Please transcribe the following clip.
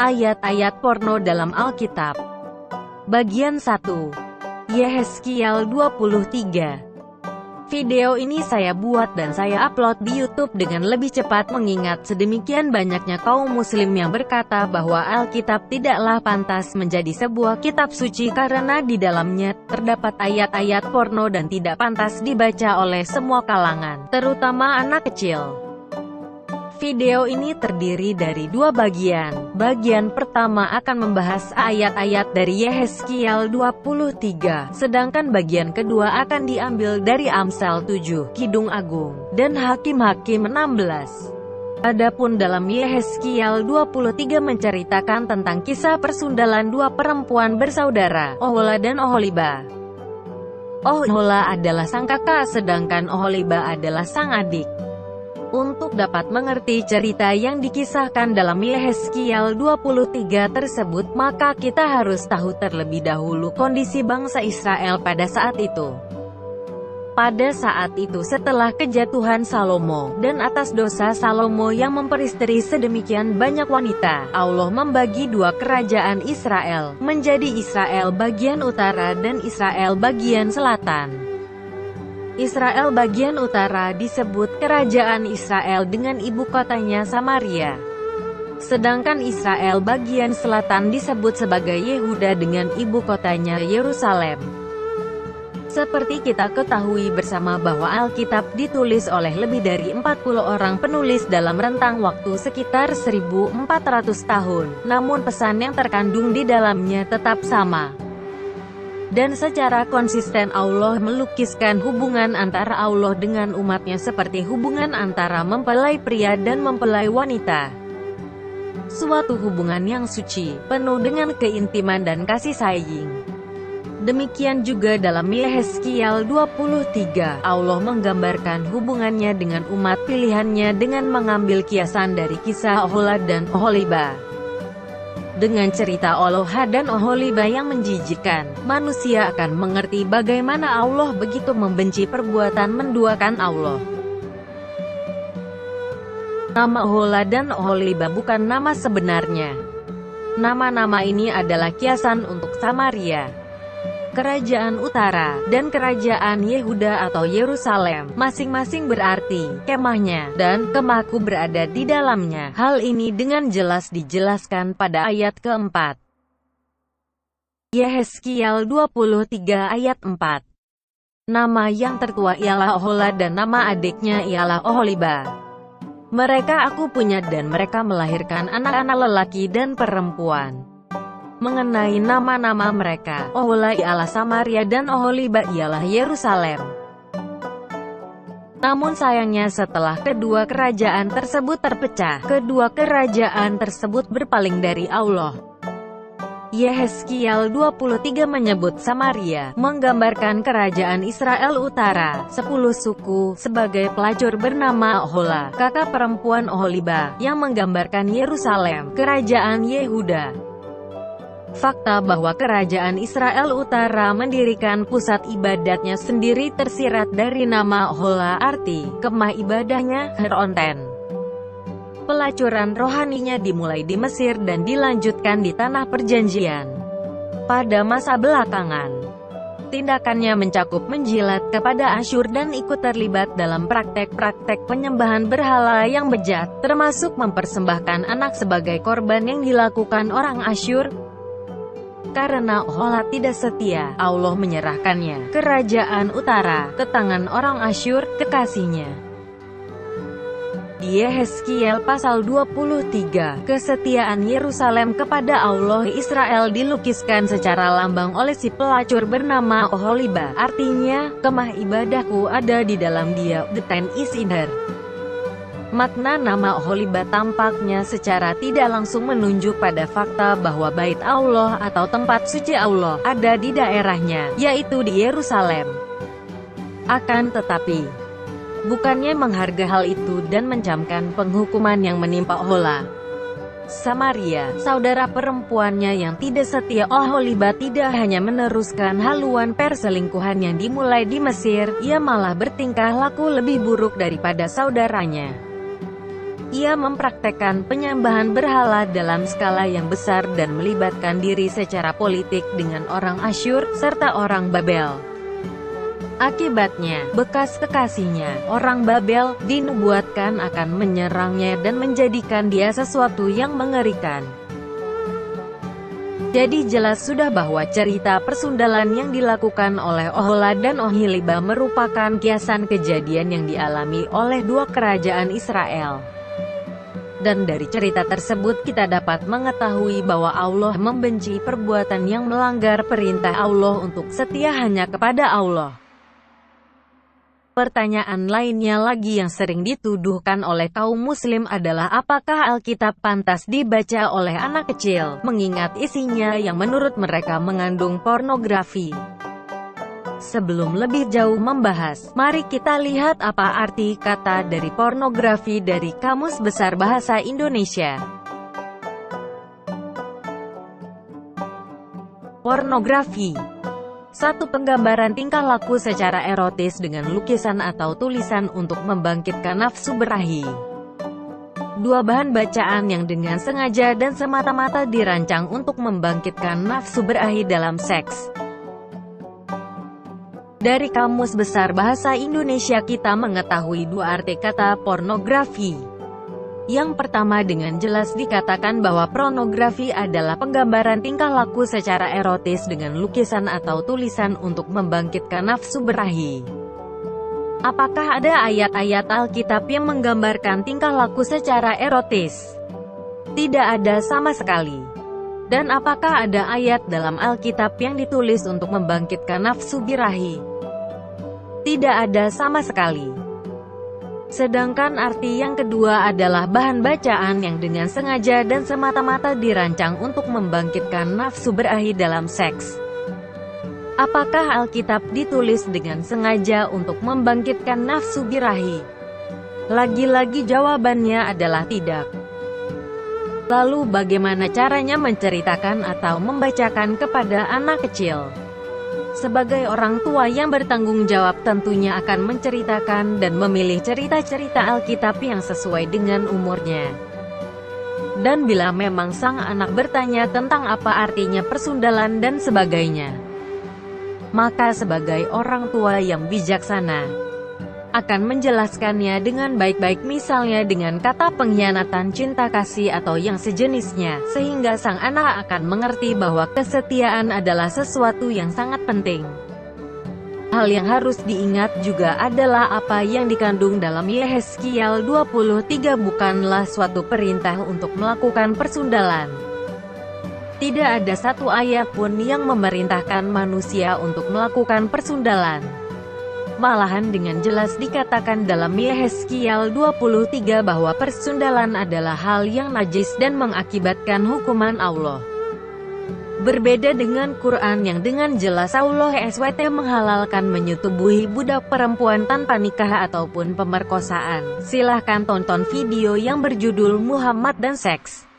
Ayat-ayat porno dalam Alkitab. Bagian 1. Yehezkiel 23. Video ini saya buat dan saya upload di YouTube dengan lebih cepat mengingat sedemikian banyaknya kaum muslim yang berkata bahwa Alkitab tidaklah pantas menjadi sebuah kitab suci karena di dalamnya terdapat ayat-ayat porno dan tidak pantas dibaca oleh semua kalangan, terutama anak kecil. Video ini terdiri dari dua bagian. Bagian pertama akan membahas ayat-ayat dari Yehezkiel 23, sedangkan bagian kedua akan diambil dari Amsal 7, Kidung Agung, dan Hakim-Hakim 16. Adapun dalam Yehezkiel 23 menceritakan tentang kisah persundalan dua perempuan bersaudara, Ohola dan Oholiba. Ohola adalah sang kakak sedangkan Oholiba adalah sang adik. Untuk dapat mengerti cerita yang dikisahkan dalam Yehezkiel 23 tersebut, maka kita harus tahu terlebih dahulu kondisi bangsa Israel pada saat itu. Pada saat itu setelah kejatuhan Salomo, dan atas dosa Salomo yang memperistri sedemikian banyak wanita, Allah membagi dua kerajaan Israel, menjadi Israel bagian utara dan Israel bagian selatan. Israel bagian utara disebut Kerajaan Israel dengan ibu kotanya Samaria. Sedangkan Israel bagian selatan disebut sebagai Yehuda dengan ibu kotanya Yerusalem. Seperti kita ketahui bersama bahwa Alkitab ditulis oleh lebih dari 40 orang penulis dalam rentang waktu sekitar 1400 tahun, namun pesan yang terkandung di dalamnya tetap sama. Dan secara konsisten Allah melukiskan hubungan antara Allah dengan umatnya seperti hubungan antara mempelai pria dan mempelai wanita. Suatu hubungan yang suci, penuh dengan keintiman dan kasih sayang. Demikian juga dalam Yehezkiel 23, Allah menggambarkan hubungannya dengan umat pilihannya dengan mengambil kiasan dari kisah Ohola dan Oholiba. Dengan cerita Ohola dan Oholiba yang menjijikkan, manusia akan mengerti bagaimana Allah begitu membenci perbuatan menduakan Allah. Nama Ohola dan Oholiba bukan nama sebenarnya. Nama-nama ini adalah kiasan untuk Samaria, Kerajaan Utara, dan Kerajaan Yehuda atau Yerusalem, masing-masing berarti kemahnya, dan kemahku berada di dalamnya. Hal ini dengan jelas dijelaskan pada ayat keempat. Yehezkiel 23 ayat 4. Nama yang tertua ialah Ohola dan nama adiknya ialah Oholiba. Mereka aku punya dan mereka melahirkan anak-anak lelaki dan perempuan. Mengenai nama-nama mereka, Ohola ialah Samaria dan Oholiba ialah Yerusalem. Namun sayangnya setelah kedua kerajaan tersebut terpecah, kedua kerajaan tersebut berpaling dari Allah. Yehezkiel 23 menyebut Samaria, menggambarkan kerajaan Israel Utara, 10 suku, sebagai pelacur bernama Ohola, kakak perempuan Oholiba, yang menggambarkan Yerusalem, kerajaan Yehuda. Fakta bahwa kerajaan Israel Utara mendirikan pusat ibadatnya sendiri tersirat dari nama Ohola, arti kemah ibadahnya Heronten. Pelacuran rohaninya dimulai di Mesir dan dilanjutkan di Tanah Perjanjian. Pada masa belakangan, tindakannya mencakup menjilat kepada Asyur dan ikut terlibat dalam praktek-praktek penyembahan berhala yang bejat, termasuk mempersembahkan anak sebagai korban yang dilakukan orang Asyur. Karena Ohola tidak setia, Allah menyerahkannya, Kerajaan Utara, ke tangan orang Asyur, kekasihnya. Di Yehezkiel pasal 23, kesetiaan Yerusalem kepada Allah Israel dilukiskan secara lambang oleh si pelacur bernama Oholiba, artinya, kemah ibadahku ada di dalam dia, the tent is in her. Makna nama Oholiba tampaknya secara tidak langsung menunjuk pada fakta bahwa bait Allah atau tempat suci Allah ada di daerahnya, yaitu di Yerusalem. Akan tetapi, bukannya menghargai hal itu dan mencamkan penghukuman yang menimpa Ohola. Samaria, saudara perempuannya yang tidak setia, Oholiba tidak hanya meneruskan haluan perselingkuhan yang dimulai di Mesir, ia malah bertingkah laku lebih buruk daripada saudaranya. Ia mempraktekkan penyembahan berhala dalam skala yang besar dan melibatkan diri secara politik dengan orang Asyur, serta orang Babel. Akibatnya, bekas kekasihnya, orang Babel, dinubuatkan akan menyerangnya dan menjadikan dia sesuatu yang mengerikan. Jadi jelas sudah bahwa cerita persundalan yang dilakukan oleh Ohola dan Oholiba merupakan kiasan kejadian yang dialami oleh dua kerajaan Israel. Dan dari cerita tersebut kita dapat mengetahui bahwa Allah membenci perbuatan yang melanggar perintah Allah untuk setia hanya kepada Allah. Pertanyaan lainnya lagi yang sering dituduhkan oleh kaum muslim adalah apakah Alkitab pantas dibaca oleh anak kecil, mengingat isinya yang menurut mereka mengandung pornografi. Sebelum lebih jauh membahas, mari kita lihat apa arti kata dari pornografi dari Kamus Besar Bahasa Indonesia. Pornografi: satu penggambaran tingkah laku secara erotis dengan lukisan atau tulisan untuk membangkitkan nafsu birahi. Dua bahan bacaan yang dengan sengaja dan semata-mata dirancang untuk membangkitkan nafsu birahi dalam seks. Dari Kamus Besar Bahasa Indonesia kita mengetahui dua arti kata pornografi. Yang pertama, dengan jelas dikatakan bahwa pornografi adalah penggambaran tingkah laku secara erotis dengan lukisan atau tulisan untuk membangkitkan nafsu birahi. Apakah ada ayat-ayat Alkitab yang menggambarkan tingkah laku secara erotis? Tidak ada sama sekali. Dan apakah ada ayat dalam Alkitab yang ditulis untuk membangkitkan nafsu birahi? Tidak ada sama sekali. Sedangkan arti yang kedua adalah bahan bacaan yang dengan sengaja dan semata-mata dirancang untuk membangkitkan nafsu birahi dalam seks. Apakah Alkitab ditulis dengan sengaja untuk membangkitkan nafsu birahi? Lagi-lagi jawabannya adalah tidak. Lalu bagaimana caranya menceritakan atau membacakan kepada anak kecil? Sebagai orang tua yang bertanggung jawab tentunya akan menceritakan dan memilih cerita-cerita Alkitab yang sesuai dengan umurnya. Dan bila memang sang anak bertanya tentang apa artinya persundalan dan sebagainya, maka sebagai orang tua yang bijaksana, akan menjelaskannya dengan baik-baik, misalnya dengan kata pengkhianatan, cinta kasih atau yang sejenisnya, sehingga sang anak akan mengerti bahwa kesetiaan adalah sesuatu yang sangat penting. Hal yang harus diingat juga adalah apa yang dikandung dalam Yehezkiel 23 bukanlah suatu perintah untuk melakukan persundalan. Tidak ada satu ayat pun yang memerintahkan manusia untuk melakukan persundalan. Malahan dengan jelas dikatakan dalam Yehezkiel 23 bahwa persundalan adalah hal yang najis dan mengakibatkan hukuman Allah. Berbeda dengan Quran yang dengan jelas Allah SWT menghalalkan menyetubuhi budak perempuan tanpa nikah ataupun pemerkosaan. Silahkan tonton video yang berjudul Muhammad dan Seks.